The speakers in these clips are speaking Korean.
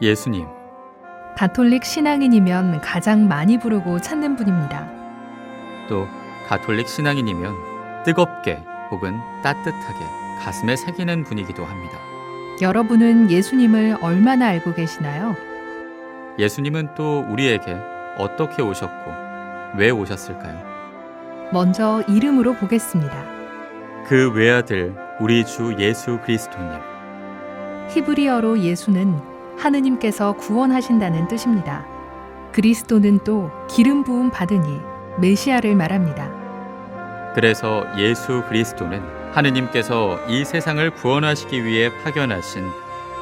예수님. 가톨릭 신앙인이면 가장 많이 부르고 찾는 분입니다. 또 가톨릭 신앙인이면 뜨겁게 혹은 따뜻하게 가슴에 새기는 분이기도 합니다. 여러분은 예수님을 얼마나 알고 계시나요? 예수님은 또 우리에게 어떻게 오셨고 왜 오셨을까요? 먼저 이름으로 보겠습니다. 그 외아들 우리 주 예수 그리스도님. 히브리어로 예수는 하느님께서 구원하신다는 뜻입니다. 그리스도는 또 기름 부음 받으니 메시아를 말합니다. 그래서 예수 그리스도는 하느님께서 이 세상을 구원하시기 위해 파견하신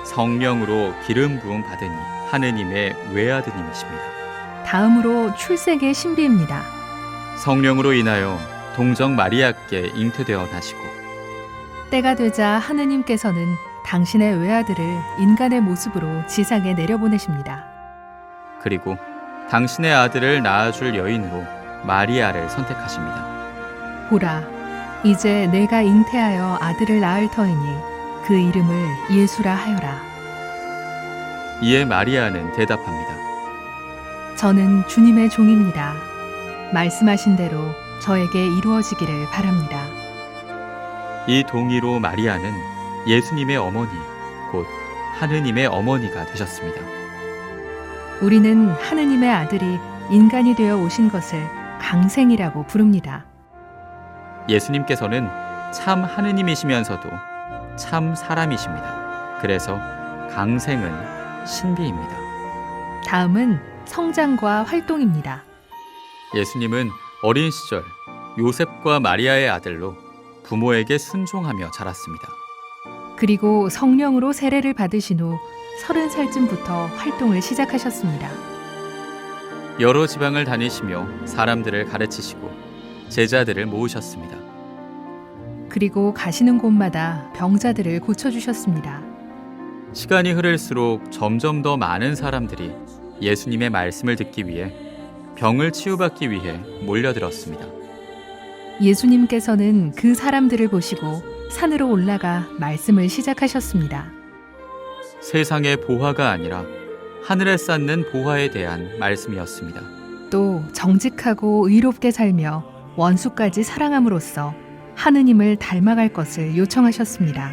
성령으로 기름 부음 받으니 하느님의 외아드님이십니다. 다음으로 출생의 신비입니다. 성령으로 인하여 동정 마리아께 잉태되어 나시고 때가 되자 하느님께서는 당신의 외아들을 인간의 모습으로 지상에 내려보내십니다. 그리고 당신의 아들을 낳아줄 여인으로 마리아를 선택하십니다. 보라, 이제 내가 잉태하여 아들을 낳을 터이니 그 이름을 예수라 하여라. 이에 마리아는 대답합니다. 저는 주님의 종입니다. 말씀하신 대로 저에게 이루어지기를 바랍니다. 이 동의로 마리아는 예수님의 어머니, 곧 하느님의 어머니가 되셨습니다. 우리는 하느님의 아들이 인간이 되어 오신 것을 강생이라고 부릅니다. 예수님께서는 참 하느님이시면서도 참 사람이십니다. 그래서 강생은 신비입니다. 다음은 성장과 활동입니다. 예수님은 어린 시절 요셉과 마리아의 아들로 부모에게 순종하며 자랐습니다. 그리고 성령으로 세례를 받으신 후 30살쯤부터 활동을 시작하셨습니다. 여러 지방을 다니시며 사람들을 가르치시고 제자들을 모으셨습니다. 그리고 가시는 곳마다 병자들을 고쳐주셨습니다. 시간이 흐를수록 점점 더 많은 사람들이 예수님의 말씀을 듣기 위해 병을 치유받기 위해 몰려들었습니다. 예수님께서는 그 사람들을 보시고 산으로 올라가 말씀을 시작하셨습니다. 세상의 보화가 아니라 하늘에 쌓는 보화에 대한 말씀이었습니다. 또 정직하고 의롭게 살며 원수까지 사랑함으로써 하느님을 닮아갈 것을 요청하셨습니다.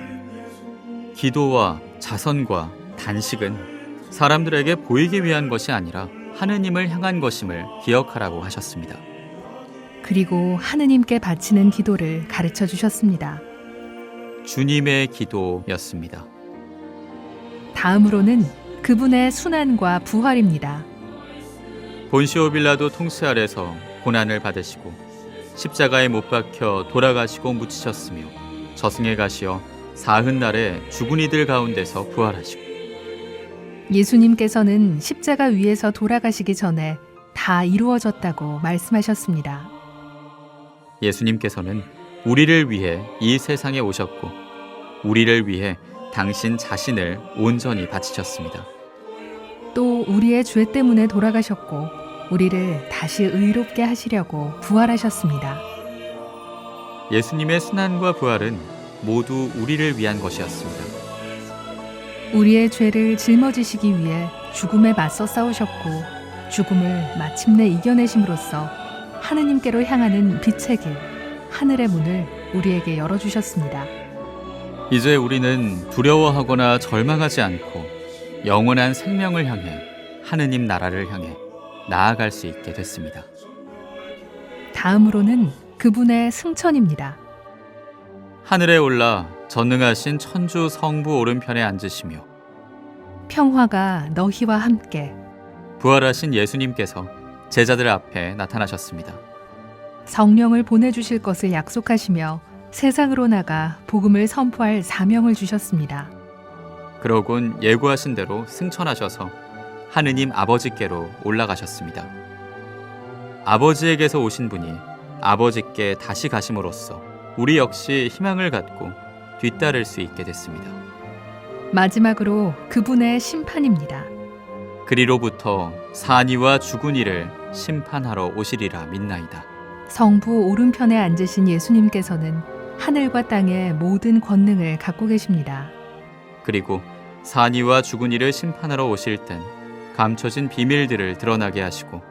기도와 자선과 단식은 사람들에게 보이기 위한 것이 아니라 하느님을 향한 것임을 기억하라고 하셨습니다. 그리고 하느님께 바치는 기도를 가르쳐 주셨습니다. 주님의 기도였습니다. 다음으로는 그분의 순환과 부활입니다. 본시오 빌라도 통치 아래서 고난을 받으시고 십자가에 못 박혀 돌아가시고 묻히셨으며 저승에 가시어 사흔날에 죽은 이들 가운데서 부활하시고 예수님께서는 십자가 위에서 돌아가시기 전에 다 이루어졌다고 말씀하셨습니다. 예수님께서는 우리를 위해 이 세상에 오셨고 우리를 위해 당신 자신을 온전히 바치셨습니다. 또 우리의 죄 때문에 돌아가셨고 우리를 다시 의롭게 하시려고 부활하셨습니다. 예수님의 순환과 부활은 모두 우리를 위한 것이었습니다. 우리의 죄를 짊어지시기 위해 죽음에 맞서 싸우셨고 죽음을 마침내 이겨내심으로써 하느님께로 향하는 빛의 길, 하늘의 문을 우리에게 열어주셨습니다. 이제 우리는 두려워하거나 절망하지 않고 영원한 생명을 향해 하느님 나라를 향해 나아갈 수 있게 됐습니다. 다음으로는 그분의 승천입니다. 하늘에 올라 전능하신 천주 성부 오른편에 앉으시며 평화가 너희와 함께. 부활하신 예수님께서 제자들 앞에 나타나셨습니다. 성령을 보내주실 것을 약속하시며 세상으로 나가 복음을 선포할 사명을 주셨습니다. 그러곤 예고하신 대로 승천하셔서 하느님 아버지께로 올라가셨습니다. 아버지에게서 오신 분이 아버지께 다시 가심으로써 우리 역시 희망을 갖고 뒤따를 수 있게 됐습니다. 마지막으로 그분의 심판입니다. 그리로부터 산이와 죽은 이를 심판하러 오시리라 믿나이다. 성부 오른편에 앉으신 예수님께서는 하늘과 땅의 모든 권능을 갖고 계십니다. 그리고 산 이와 죽은 이를 심판하러 오실 땐 감춰진 비밀들을 드러나게 하시고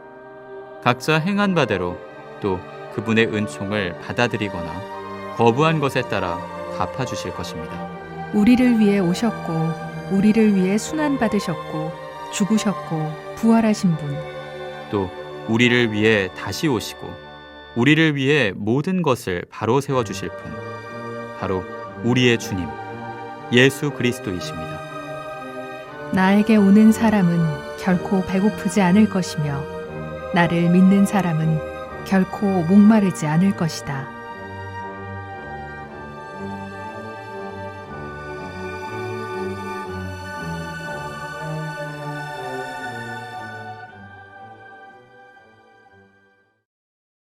각자 행한 바대로 또 그분의 은총을 받아들이거나 거부한 것에 따라 갚아주실 것입니다. 우리를 위해 오셨고 우리를 위해 순환 받으셨고 죽으셨고 부활하신 분, 또 우리를 위해 다시 오시고 우리를 위해 모든 것을 바로 세워주실 분, 바로 우리의 주님 예수 그리스도이십니다. 나에게 오는 사람은 결코 배고프지 않을 것이며 나를 믿는 사람은 결코 목마르지 않을 것이다.